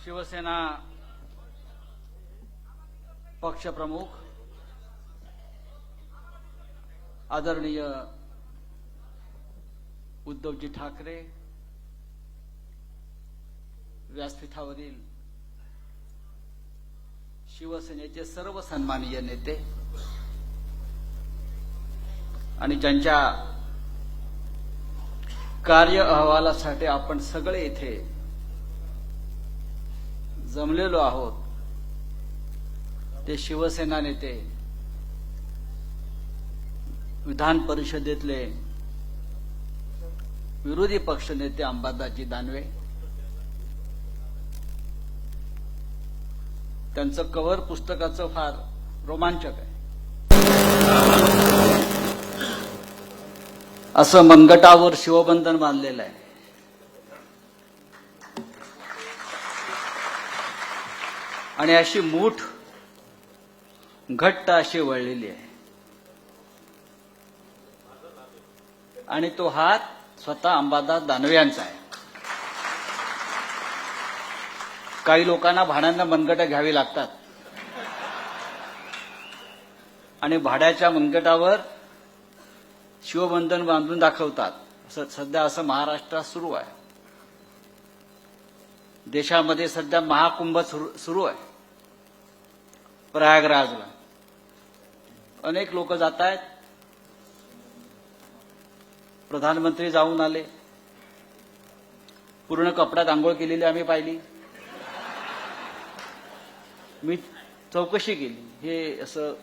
शिवसेना पक्षप्रमुख आदरणीय उद्धवजी ठाकरे, व्यासपीठावरील शिवसेनेचे सर्व सन्माननीय नेते आणि ज्यांच्या कार्य अहवालासाठी आपण सगळे इथे जमलेलो आहोत, ते शिवसेना नेते, विधान परिषदेतले विरोधी पक्षनेते अंबादासजी दानवे, त्यांचं कव्हर पुस्तकाचं फार रोमांचक आहे. असं मनगटावर शिवबंधन बांधलेलं आहे आणि अशी मूठ घट्ट अशी वळलेली आहे आणि तो हात स्वतः अंबादास दानवे यांचा आहे. काही लोकांना भाड्यांना मनगटं घ्यावी लागतात आणि भाड्याच्या मनगटावर शिवबंधन बांधून दाखवतात. सध्या असं महाराष्ट्रात सुरू आहे. देशामध्ये सध्या महाकुंभ सुरू आहे. प्रयागराजला अनेक लोक जात आहेत. प्रधानमंत्री जाऊन आले. पूर्ण कपड्यात आंघोळ केलेली आम्ही पाहिली. मी चौकशी केली. हे असं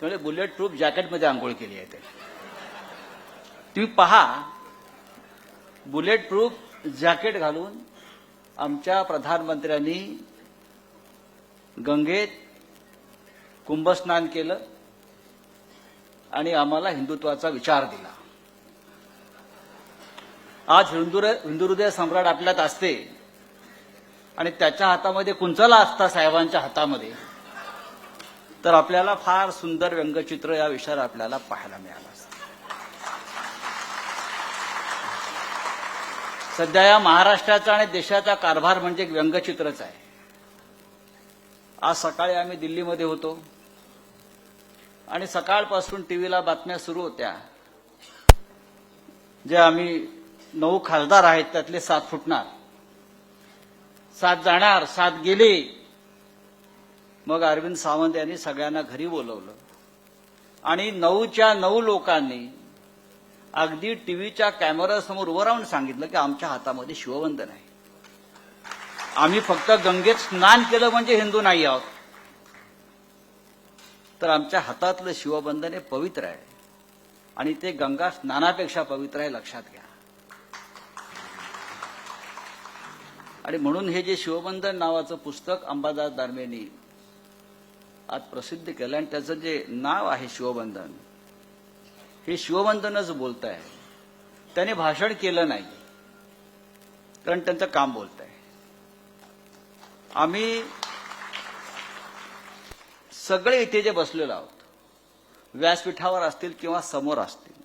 म्हणजे बुलेट प्रूफ जॅकेटमध्ये आंघोळ केली आहे. ते तुम्ही पहा, बुलेट प्रूफ जॅकेट घालून आमच्या प्रधानमंत्र्यांनी गंगेत कुंभस्नान केलं आणि आम्हाला हिंदुत्वाचा विचार दिला. आज हिंदू हृदय सम्राट आपल्यात असते आणि त्याच्या हातामध्ये कुंचला असता साहेबांच्या हातामध्ये, तर आपल्याला फार सुंदर व्यंगचित्र या विषयावर आपल्याला पाहायला मिळालं असतं. सध्या या महाराष्ट्राचा आणि देशाचा कारभार म्हणजे एक व्यंगचित्रच आहे. आज सकाळी आम्ही दिल्लीमध्ये होतो आणि सकाळपासून टीव्हीला बातम्या सुरू होत्या. जे आम्ही 9 खासदार आहेत त्यातले 7 फुटणार, 7 जाणार, 7 गेले. मग अरविंद सावंत यांनी सगळ्यांना घरी बोलवलं आणि 9च्या 9 लोकांनी अगदी टीव्हीच्या कॅमेऱ्यासमोर उभं राहून सांगितलं की आमच्या हातामध्ये शिवबंधन आहे. आम्ही फक्त गंगेत स्नान केलं म्हणजे हिंदू नाही आहोत, तर आमच्या हातातलं शिवबंधन हे पवित्र आहे आणि ते गंगा स्नानापेक्षा पवित्र आहे, लक्षात घ्या. आणि म्हणून हे जे शिवबंधन नावाचं पुस्तक अंबादास दानवेंनी आज प्रसिद्ध केलं आणि त्याचं जे नाव आहे शिवबंधन, हे शिवबंधनच बोलत आहे. त्याने भाषण केलं नाही, कारण त्यांचं काम बोलत आहे. आम्ही सगळे इथे जे बसलेलो आहोत, व्यासपीठावर असतील किंवा समोर असतील,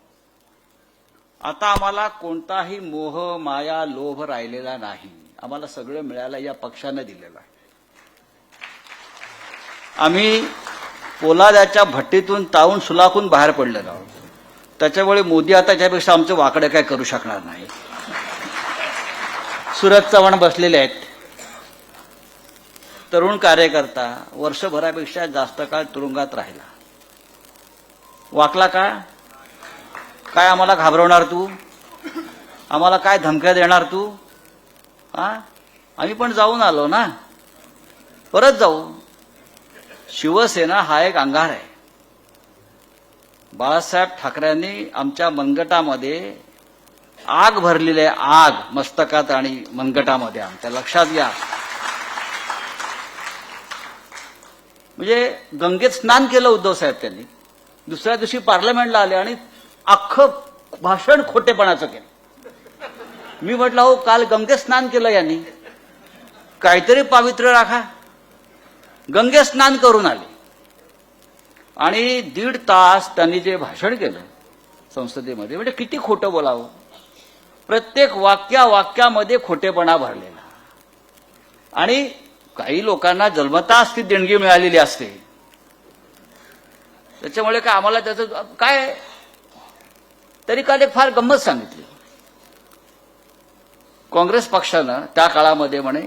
आता आम्हाला कोणताही मोह, माया, लोभ राहिलेला नाही. आम्हाला सगळं मिळालं या पक्षानं दिलेलं आहे. आम्ही पोलादाच्या भट्टीतून तावून सुलाखून बाहेर पडलेलो आहोत. त्याच्यामुळे मोदी आता त्यापेक्षा आमचं वाकडं काय करू शकणार नाही. सुरज चव्हाण बसलेले आहेत, तरुण कार्यकर्ता, वर्षभरापेक्षा जास्त काळ तुरुंगात राहिला. वाकला का? काय आम्हाला घाबरवणार तू? आम्हाला काय धमक्या देणार तू? आम्ही पण जाऊन आलो ना, परत जाऊ. शिवसेना हा एक अंगार आहे. बाळासाहेब ठाकरेंनी आमच्या मनगटामध्ये आग भरलेली आहे. आग मस्तकात आणि मनगटामध्ये आमच्या, लक्षात घ्या. म्हणजे गंगेत स्नान केलं उद्धव साहेब त्यांनी. दुसऱ्या दिवशी पार्लमेंटला आले आणि अख्खं भाषण खोटेपणाचं केलं. मी म्हटलं, हो काल गंगेत स्नान केलं यांनी, काहीतरी पावित्र्य राखा. गंगेत स्नान करून आले आणि 1.5 तास त्यांनी जे भाषण केलं संसदेमध्ये, म्हणजे किती खोटं बोलावं. प्रत्येक वाक्यामध्ये खोटेपणा भरलेला. आणि काही लोकांना जन्मताच ती देणगी मिळालेली असते, त्याच्यामुळे काय आम्हाला त्याचं काय. तरी काल एक फार गंमत सांगितली. काँग्रेस पक्षानं त्या काळामध्ये म्हणे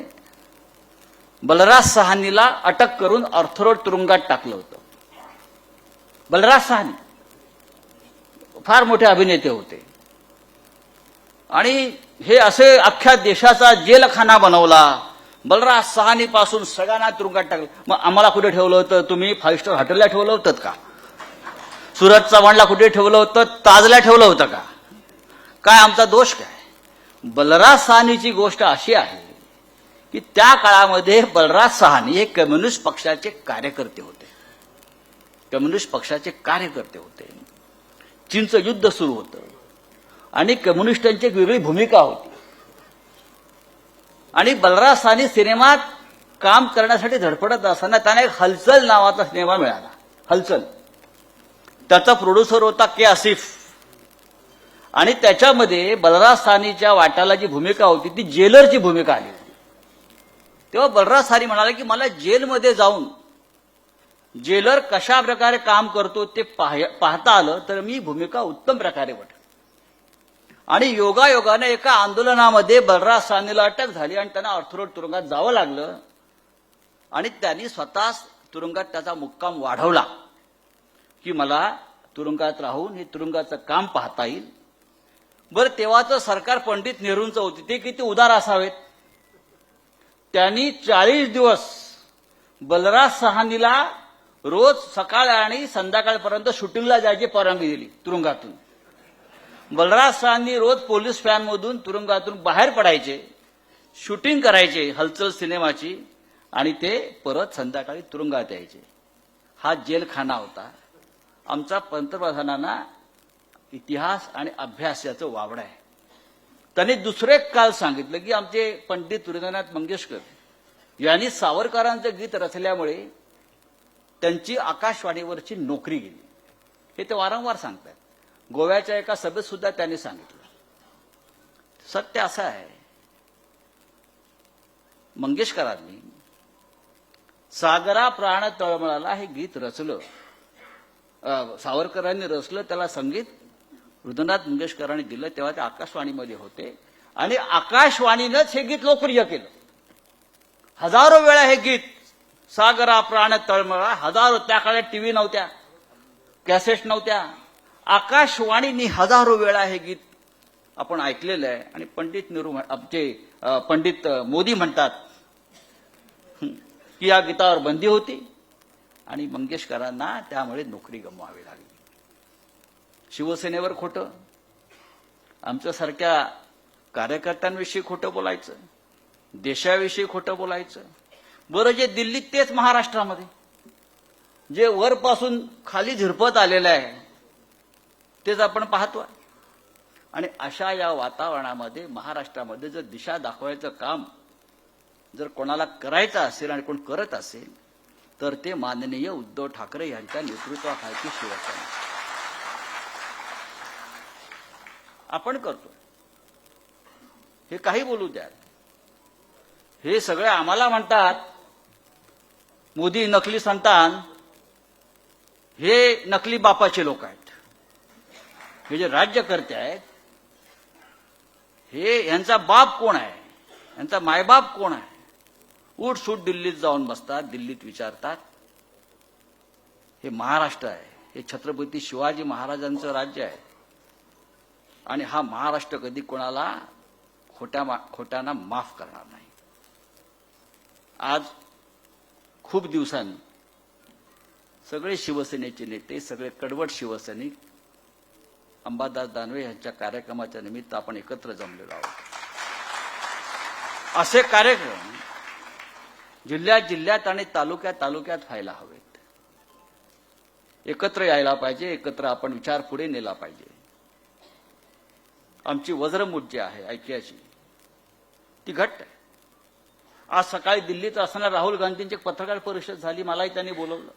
बलराज सहानीला अटक करून ऑर्थरोड तुरुंगात टाकलं होतं. बलराज सहानी फार मोठे अभिनेते होते आणि हे असे अख्ख्या देशाचा जेलखाना बनवला. बलराज सहानी पासून सगळ्यांना तुरुंगात टाकलं. मग आम्हाला कुठे ठेवलं होतं? तुम्ही 5 स्टार हॉटेलला ठेवलं होतं का? सूरज चव्हाणला कुठे ठेवलं होतं? ताजला ठेवलं होतं का? काय आमचा दोष काय? बलराज सहानीची गोष्ट अशी आहे की त्या काळामध्ये बलराज सहानी हे कम्युनिस्ट पक्षाचे कार्यकर्ते होते. कम्युनिस्ट पक्षाचे कार्यकर्ते होते. चीनचं युद्ध सुरू होतं आणि कम्युनिस्टांची एक वेगळी भूमिका होती. आणि बलराज सहानी सिनेमात काम करण्यासाठी धडपडत असताना त्यांना एक हलचल नावाचा सिनेमा मिळाला. हलचल. त्याचा प्रोड्युसर होता के आसिफ आणि त्याच्यामध्ये बलराज सहानीच्या वाट्याला जी भूमिका होती ती जेलरची भूमिका आली होती. तेव्हा बलराज सहानी म्हणाले की मला जेलमध्ये जाऊन जेलर कशा प्रकारे काम करतो ते पाहता आलं तर मी भूमिका उत्तम प्रकारे वाटली. आणि योगायोगाने एका आंदोलनामध्ये बलराज सहानीला अटक झाली आणि त्यांना ऑर्थरोड तुरुंगात जावं लागलं आणि त्यांनी स्वतः तुरुंगात त्याचा मुक्काम वाढवला की मला तुरुंगात राहून हे तुरुंगाचं काम पाहता येईल. बरं, तेव्हाचं सरकार पंडित नेहरूंचं होते, ते किती उदार असावेत. त्यांनी 40 दिवस बलराज सहानीला रोज सकाळ आणि संध्याकाळपर्यंत शूटिंगला जायची परवानगी दिली तुरुंगातून. बलराज सहानी रोज पोलीस व्हॅनमधून तुरुंगातून बाहेर पडायचे, शूटिंग करायचे हलचल सिनेमाची आणि ते परत संध्याकाळी तुरुंगात यायचे. हा जेलखाना होता. आमचा पंतप्रधानांना इतिहास आणि अभ्यास याचं वावड आहे. त्यांनी दुसरे काल सांगितलं की आमचे पंडित हृदयनाथ मंगेशकर यांनी सावरकरांचं गीत रचल्यामुळे त्यांची आकाशवाणीवरची नोकरी गेली. हे ते वारंवार सांगतात. गोव्याच्या एका सभेत सुद्धा त्यांनी सांगितलं. सत्य असं आहे, मंगेशकरांनी सागरा प्राण तळमळाला हे गीत रचलं. सावरकरांनी रचलं, त्याला संगीत हृदयनाथ मंगेशकरांनी दिलं. तेव्हा ते आकाशवाणीमध्ये होते आणि आकाशवाणीनंच हे गीत लोकप्रिय केलं. हजारो वेळा हे गीत सागरा प्राण तळमळा, हजारो. त्या काळात टीव्ही नव्हत्या, कॅसेट नव्हत्या. आकाशवाणीने हजारो वेळा हे गीत आपण ऐकलेलं आहे. आणि पंडित नेहरू आमचे पंडित मोदी म्हणतात की या गीतावर बंदी होती आणि मंगेशकरांना त्यामुळे नोकरी गमवावी लागली. शिवसेनेवर खोटं, आमच्यासारख्या कार्यकर्त्यांविषयी खोटं बोलायचं, देशाविषयी खोटं बोलायचं. बरं, जे दिल्लीत तेच महाराष्ट्रामध्ये जे वरपासून खाली झिरपत आलेलं आहे तेच आपण पाहतो. आणि अशा या वातावरणामध्ये महाराष्ट्रामध्ये जर दिशा दाखवायचं काम जर कोणाला करायचं असेल आणि कोण करत असेल तर ते माननीय उद्धव ठाकरे यांच्या नेतृत्वाखालची शिवसेना आपण करतो. हे काही बोलू द्या. हे सगळे आम्हाला म्हणतात मोदी नकली संतान, हे नकली बापाचे लोक आहेत. हे जे राज्यकर्ते आहेत हे यांचा बाप कोण आहे, यांचा मायबाप कोण आहे. उठसूट दिल्लीत जाऊन बसतात, दिल्लीत विचारतात. हे महाराष्ट्र आहे, हे छत्रपती शिवाजी महाराजांचं राज्य आहे आणि हा महाराष्ट्र कधी कोणाला खोट्याना माफ करणार नाही. आज खूप दिवसांनी सगळे शिवसेनेचे नेते, सगळे कडवट शिवसैनिक अंबादास दानवे यांच्या कार्यक्रमाच्या निमित्त आपण एकत्र जमलेलो आहोत. असे कार्यक्रम जिल्ह्यात जिल्ह्यात आणि तालुक्यात तालुक्यात व्हायला हवेत. एकत्र यायला पाहिजे, एकत्र आपण विचार पुढे नेला पाहिजे. आमची वज्रमूठ जी आहे ऐक्याची ती घट्ट आहे. आज सकाळी दिल्लीत असताना राहुल गांधींची पत्रकार परिषद झाली, मलाही त्यांनी बोलवलं.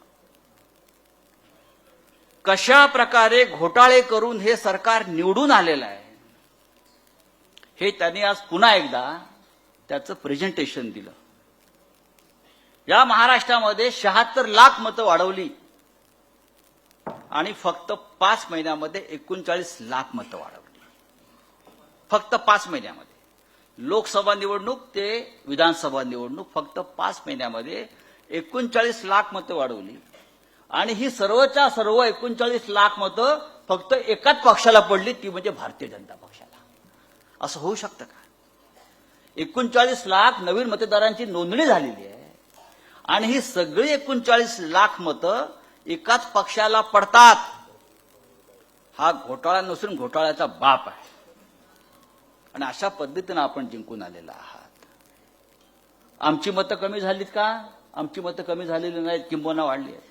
कशा प्रकारे घोटाळे करून हे सरकार निवडून आलेलं आहे हे त्यांनी आज पुन्हा एकदा त्याचं प्रेझेंटेशन दिलं. या महाराष्ट्रामध्ये 76 लाख मतं वाढवली आणि फक्त 5 महिन्यामध्ये 39 लाख मतं वाढवली. फक्त 5 महिन्यामध्ये लोकसभा निवडणूक ते विधानसभा निवडणूक फक्त 5 महिन्यामध्ये 39 लाख मतं वाढवली. आणि ही सर्वच्या सर्व 39 लाख मतं फक्त एकाच पक्षाला पडली, ती म्हणजे भारतीय जनता पक्षाला. असं होऊ शकतं का? 39 लाख नवीन मतदारांची नोंदणी झालेली आहे आणि ही सगळी 39 लाख मतं एकाच पक्षाला पडतात. हा घोटाळा नसून घोटाळ्याचा बाप आहे. आणि अशा पद्धतीनं आपण जिंकून आलेला आहात. आमची मतं कमी झालीत का? आमची मतं कमी झालेली नाहीत, किंबहुना वाढली आहेत.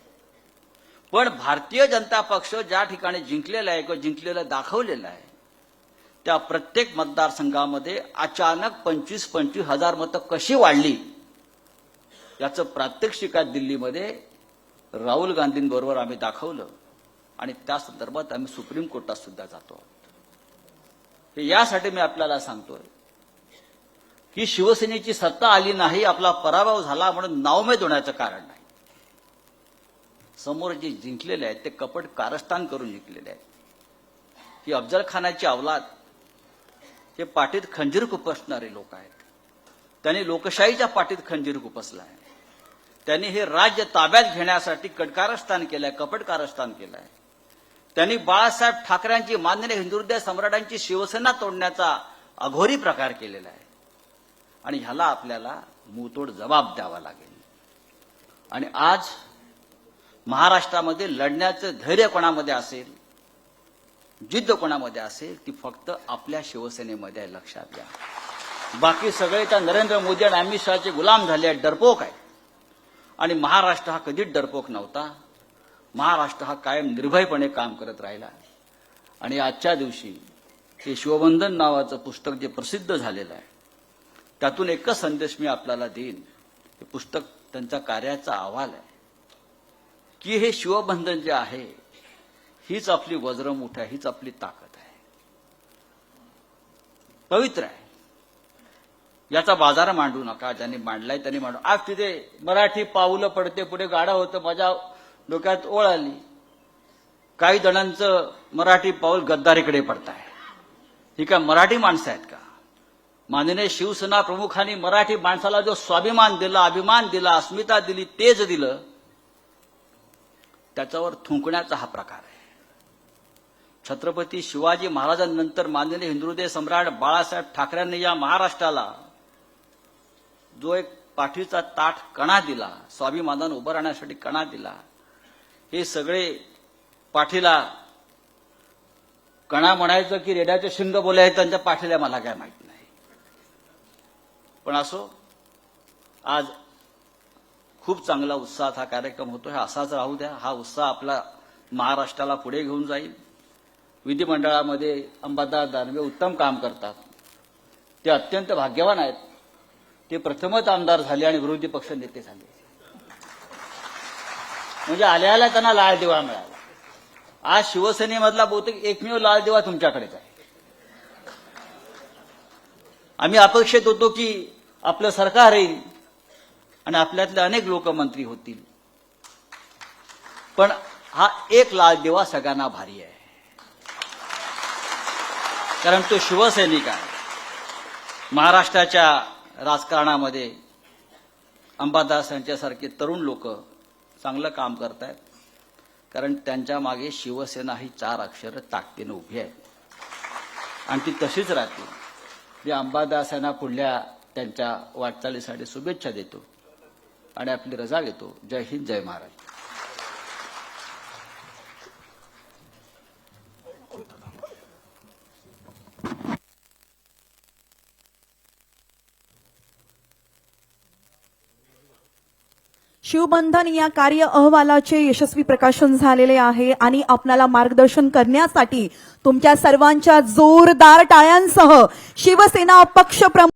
पण भारतीय जनता पक्ष ज्या ठिकाणी जिंकलेला आहे किंवा जिंकलेलं दाखवलेलं आहे त्या प्रत्येक मतदारसंघामध्ये अचानक 25-25 हजार मतं कशी वाढली याचं प्रात्यक्षिक आज दिल्लीमध्ये राहुल गांधींबरोबर आम्ही दाखवलं. आणि त्या संदर्भात आम्ही सुप्रीम कोर्टात सुद्धा जातो. हे यासाठी मी आपल्याला सांगतोय की शिवसेनेची सत्ता आली नाही, आपला पराभव झाला म्हणून नावमेद होण्याचं कारण नाही. समोर जे जिंकलेले आहेत ते कपट कारस्थान करून जिंकलेले आहेत. ही अफजल खानाची अवलाद, हे पाठीत खंजीर खुपसणारे लोक आहेत. त्यांनी लोकशाहीच्या पाठीत खंजीर खुपसला आहे. त्यांनी हे राज्य ताब्यात घेण्यासाठी कटकारस्थान केलंय, कपट कारस्थान केलंय. त्यांनी बाळासाहेब ठाकरेंची, माननीय हिंदुहृदय सम्राटांची शिवसेना तोडण्याचा अघोरी प्रकार केलेला आहे. आणि ह्याला आपल्याला मुंहतोड जबाब द्यावा लागेल. आणि आज महाराष्ट्रामध्ये लढण्याचं धैर्य कोणामध्ये असेल, जिद्द कोणामध्ये असेल, ती फक्त आपल्या शिवसेनेमध्ये आहे, लक्षात घ्या. बाकी सगळे त्या नरेंद्र मोदी आणि अमित शहाचे गुलाम झाले आहेत, डरपोक आहे. आणि महाराष्ट्र हा कधीच डरपोक नव्हता. महाराष्ट्र हा कायम निर्भयपणे काम करत राहिला. आणि आजच्या दिवशी हे शिवबंधन नावाचं पुस्तक जे प्रसिद्ध झालेलं आहे त्यातून एकच संदेश मी आपल्याला देईन. हे पुस्तक त्यांच्या कार्याचा अहवाल आहे की हे शिवबंधन जे आहे हीच आपली वज्रमुठ आहे, हीच आपली ताकद आहे, पवित्र आहे. याचा बाजार मांडू नका. ज्यांनी मांडलाय त्यांनी मांडू. आज तिथे मराठी पाऊलं पडते पुढे गाडा होतं, माझ्या डोक्यात ओळ आली. काही जणांचं मराठी पाऊल गद्दारीकडे पडत आहे. ही काय मराठी माणसं आहेत का? माननीय शिवसेना प्रमुखांनी मराठी माणसाला जो स्वाभिमान दिला, अभिमान दिला, अस्मिता दिली, तेज दिलं, त्याच्यावर थुंकण्याचा हा प्रकार आहे. छत्रपती शिवाजी महाराजांनंतर माननीय हिंदुहृदय सम्राट बाळासाहेब ठाकरेंनी या महाराष्ट्राला जो एक पाठीचा ताठ कणा दिला, स्वाभिमानानं उभं राहण्यासाठी कणा दिला, हे सगळे पाठीला कणा म्हणायचं की रेड्याचे शिंग बोलायचं त्यांच्या पाठीला मला काय माहित नाही. पण असो, आज खूप चांगला उत्साहात हा कार्यक्रम होतो. हा असाच राहू द्या. हा उत्साह आपला महाराष्ट्राला पुढे घेऊन जाईल. विधिमंडळामध्ये अंबादास दानवे उत्तम काम करतात. ते अत्यंत भाग्यवान आहेत. ते प्रथमच आमदार झाले आणि विरोधी पक्ष नेते झाले. म्हणजे आल्याला त्यांना लाल दिवा मिळाला. आज शिवसेनेमधला बहुतेक एकमेव लाल दिवा तुमच्याकडेच आहे. आम्ही अपेक्षित होतो की आपलं सरकार येईल आणि आपल्यातले अनेक लोक मंत्री होतील. पण हा एक लाल दिवा सगळ्यांना भारी आहे, कारण तो शिवसैनिक आहे. महाराष्ट्राच्या राजकारणामध्ये अंबादास यांच्यासारखे तरुण लोक चांगलं काम करत आहेत, कारण त्यांच्या मागे शिवसेना ही 4 अक्षर ताकदीनं उभी आहे आणि ती तशीच राहते. मी अंबादास यांना पुढल्या त्यांच्या वाटचालीसाठी शुभेच्छा देतो आणि आपली रजा घेतो. जय हिंद, जय महाराज. शिवबंधन या कार्य अहवालाचे यशस्वी प्रकाशन झालेले आहे आणि आपल्याला मार्गदर्शन करण्यासाठी तुमच्या सर्वांच्या जोरदार टाळ्यांसह शिवसेना पक्ष प्रमुख